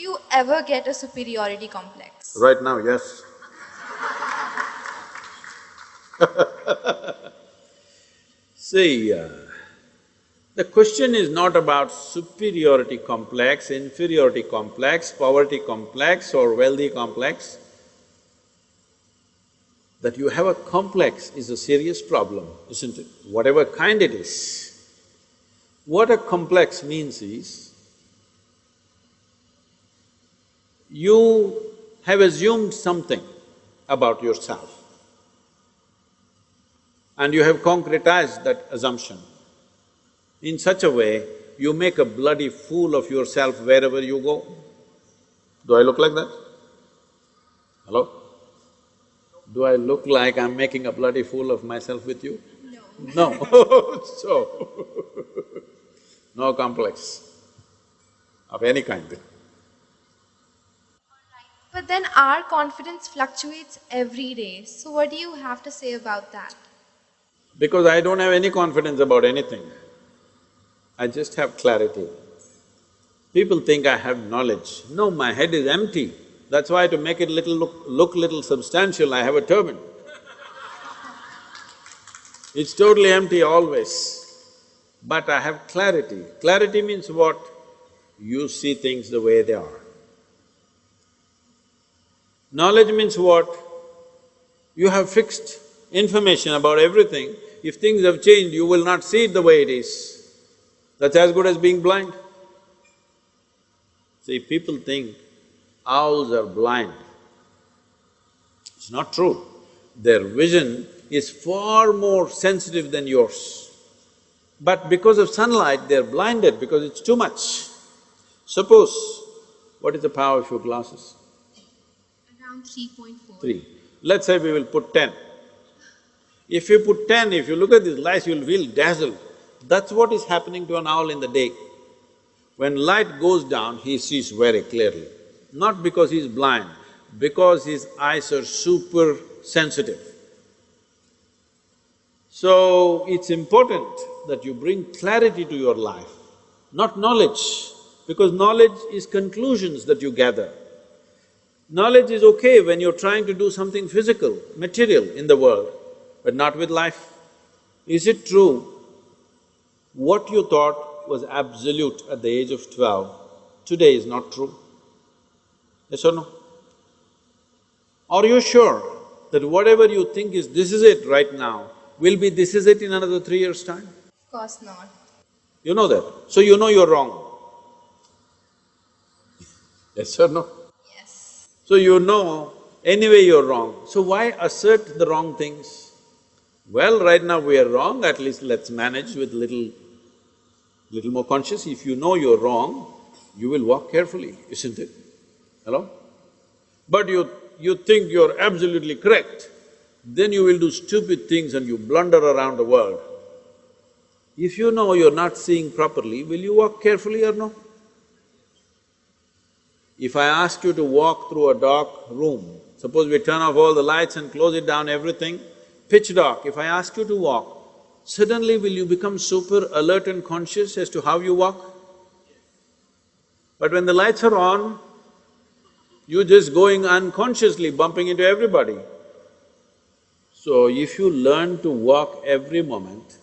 you ever get a superiority complex? Right now, yes. See, the question is not about superiority complex, inferiority complex, poverty complex or wealthy complex. That you have a complex is a serious problem, isn't it? Whatever kind it is. What a complex means is, you have assumed something about yourself and you have concretized that assumption. In such a way, you make a bloody fool of yourself wherever you go. Do I look like that? Hello? Do I look like I'm making a bloody fool of myself with you? No. No. So, no complex of any kind. But then our confidence fluctuates every day. So what do you have to say about that? Because I don't have any confidence about anything, I just have clarity. People think I have knowledge. No, my head is empty. That's why to make it look little substantial, I have a turban. It's totally empty always. But I have clarity. Clarity means what? You see things the way they are. Knowledge means what? You have fixed information about everything. If things have changed, you will not see it the way it is. That's as good as being blind. See, people think owls are blind. It's not true. Their vision is far more sensitive than yours. But because of sunlight, they're blinded because it's too much. Suppose, what is the power of your glasses? Around 3.4. 3. Let's say we will put 10. If you put 10, if you look at these lights, you'll feel dazzled. That's what is happening to an owl in the day. When light goes down, he sees very clearly. Not because he's blind, because his eyes are super sensitive. So, it's important that you bring clarity to your life, not knowledge, because knowledge is conclusions that you gather. Knowledge is okay when you're trying to do something physical, material in the world, but not with life. Is it true what you thought was absolute at the age of 12, today is not true? Yes or no? Are you sure that whatever you think is this is it right now, will be this is it in another 3 years' time? Of course not. You know that, so you know you're wrong. Yes or no? Yes. So you know anyway you're wrong, so why assert the wrong things? Well, right now we are wrong, at least let's manage with little more conscious. If you know you're wrong, you will walk carefully, isn't it? Hello? But you think you're absolutely correct, then you will do stupid things and you blunder around the world. If you know you're not seeing properly, will you walk carefully or no? If I ask you to walk through a dark room, suppose we turn off all the lights and close it down, everything, pitch dark, if I ask you to walk, suddenly will you become super alert and conscious as to how you walk? But when the lights are on, you're just going unconsciously, bumping into everybody. So if you learn to walk every moment,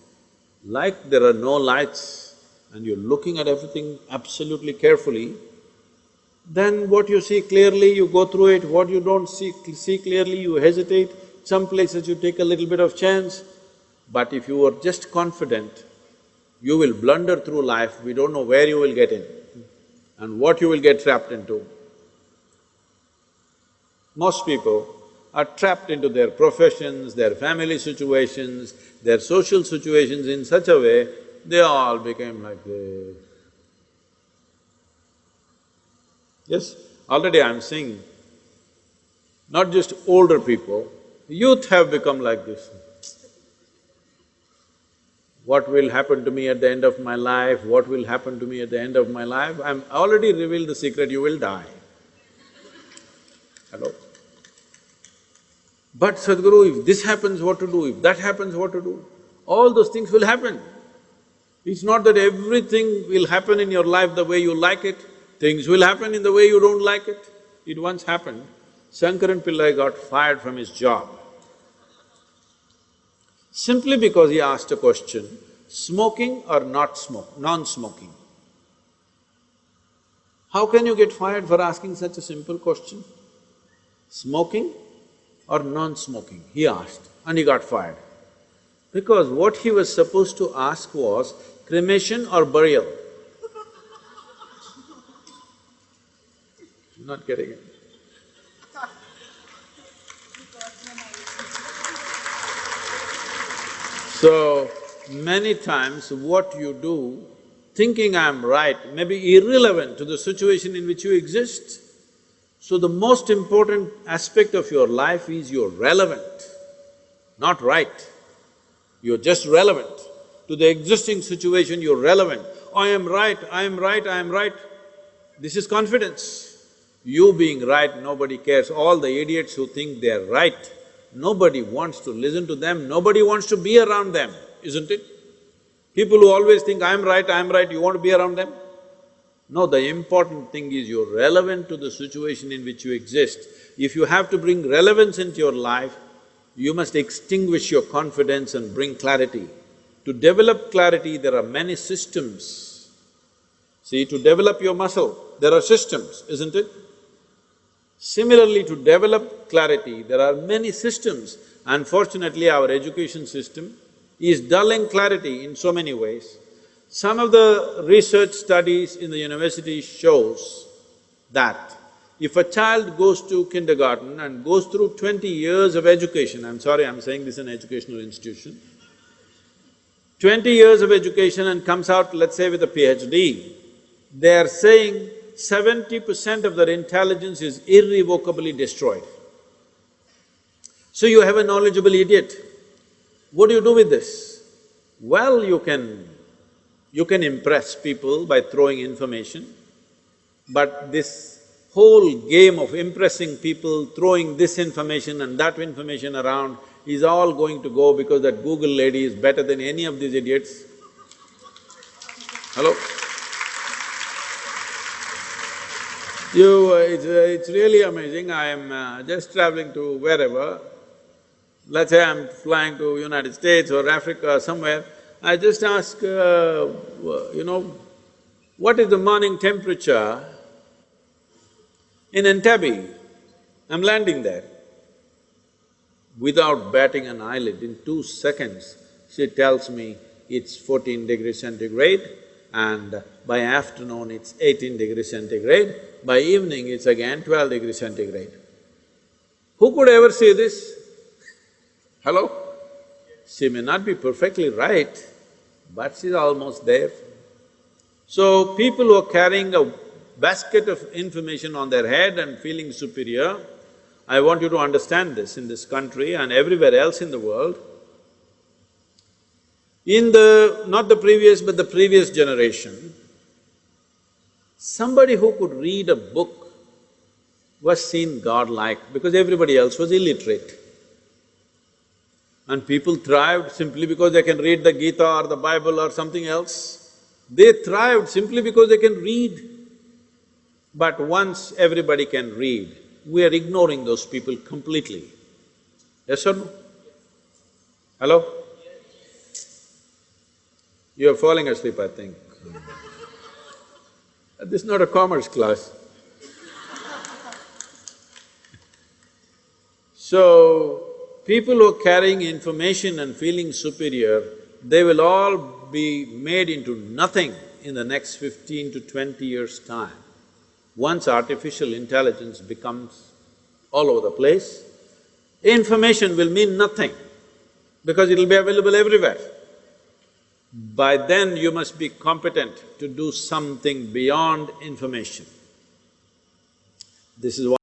like there are no lights and you're looking at everything absolutely carefully, then what you see clearly, you go through it, what you don't see clearly, you hesitate, some places you take a little bit of chance. But if you are just confident, you will blunder through life, we don't know where you will get in and what you will get trapped into. Most people are trapped into their professions, their family situations, their social situations in such a way, they all became like this. Yes, already I'm seeing, not just older people, youth have become like this. What will happen to me at the end of my life? What will happen to me at the end of my life? I'm already revealed the secret, you will die. Hello? But Sadhguru, if this happens, what to do? If that happens, what to do? All those things will happen. It's not that everything will happen in your life the way you like it. Things will happen in the way you don't like it. It once happened, Shankaran Pillai got fired from his job simply because he asked a question, smoking or non-smoking? How can you get fired for asking such a simple question? Smoking or non-smoking, he asked, and he got fired. Because what he was supposed to ask was cremation or burial. Not getting it. So, many times what you do, thinking I'm right, may be irrelevant to the situation in which you exist. So the most important aspect of your life is you're relevant, not right. You're just relevant. To the existing situation, you're relevant. I am right, I am right, I am right. This is confidence. You being right, nobody cares. All the idiots who think they're right, nobody wants to listen to them, nobody wants to be around them, isn't it? People who always think, I'm right, you want to be around them? No, the important thing is you're relevant to the situation in which you exist. If you have to bring relevance into your life, you must extinguish your confidence and bring clarity. To develop clarity, there are many systems. See, to develop your muscle, there are systems, isn't it? Similarly, to develop clarity, there are many systems. Unfortunately, our education system is dulling clarity in so many ways. Some of the research studies in the university shows that if a child goes to kindergarten and goes through 20 years of education, I'm sorry, I'm saying this is an educational institution, 20 years of education and comes out, let's say, with a PhD, they are saying 70% of their intelligence is irrevocably destroyed. So you have a knowledgeable idiot. What do you do with this? Well, you can impress people by throwing information, but this whole game of impressing people, throwing this information and that information around is all going to go because that Google lady is better than any of these idiots. Hello? It's really amazing. I am just traveling to wherever, let's say I'm flying to United States or Africa or somewhere, I just ask, what is the morning temperature in Entebbe? I'm landing there. Without batting an eyelid, in 2 seconds, she tells me it's 14 degrees centigrade and by afternoon it's 18 degrees centigrade, by evening it's again 12 degrees centigrade. Who could ever say this? Hello? She may not be perfectly right, but she's almost there. So, people who are carrying a basket of information on their head and feeling superior, I want you to understand this in this country and everywhere else in the world. In not the previous but the previous generation, somebody who could read a book was seen godlike because everybody else was illiterate. And people thrived simply because they can read the Gita or the Bible or something else. They thrived simply because they can read. But once everybody can read, we are ignoring those people completely. Yes or no? Hello? You are falling asleep, I think. This is not a commerce class. So, people who are carrying information and feeling superior, they will all be made into nothing in the next 15 to 20 years' time. Once artificial intelligence becomes all over the place, information will mean nothing because it'll be available everywhere. By then, you must be competent to do something beyond information. This is what